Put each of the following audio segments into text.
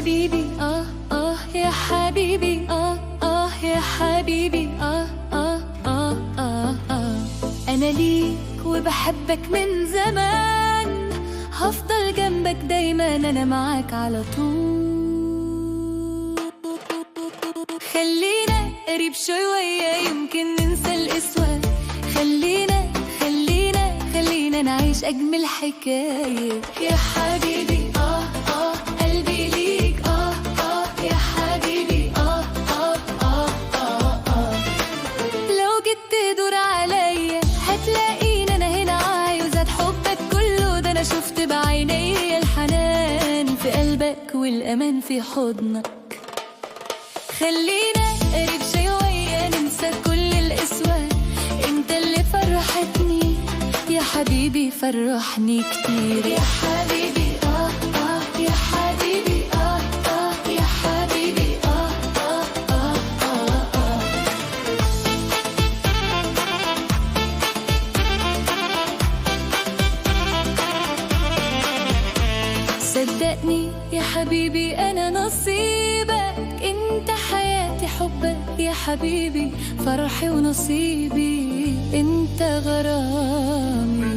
حبيبي يا حبيبي يا حبيبي أنا ليك وبحبك من زمان، هفضل جنبك دايما، أنا معاك على طول. خلينا قريب شوية يمكن ننسى القسوة، خلينا نعيش أجمل حكاية يا حبيبي. قلبي ليك يا حبيبي لو جيت تدور عليا هتلاقيني أنا هنا، عايزة حبك كله، ده أنا شفت بعيني الحنان في قلبك والأمان في حضنك. خلينا قريب شوية ننسى كل القسوة، انت اللي فرحتني يا حبيبي، فرحني كتير يا حبيبي. يا حبيبي يا حبيبي صدقني يا حبيبي أنا نصيبك، انت حياتي حبك يا حبيبي، فرحي ونصيبي انت غرامي.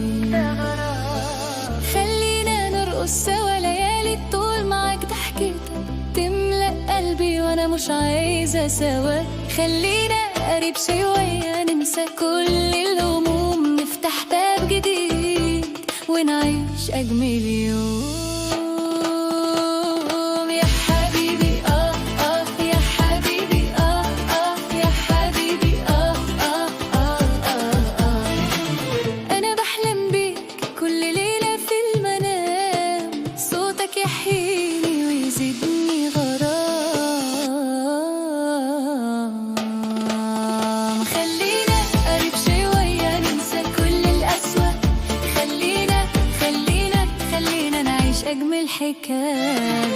خلينا نرقص سوا ليالي طول، معاك ضحكتك تملأ قلبي وانا مش عايزة سوا. خلينا قريب شوية ننسى كل الهموم، نفتح باب جديد ونعيش أجمل يوم. يحييني ويزيدني غرام، خلينا قريب شوية ننسى كل القسوة، خلينا نعيش أجمل حكاية.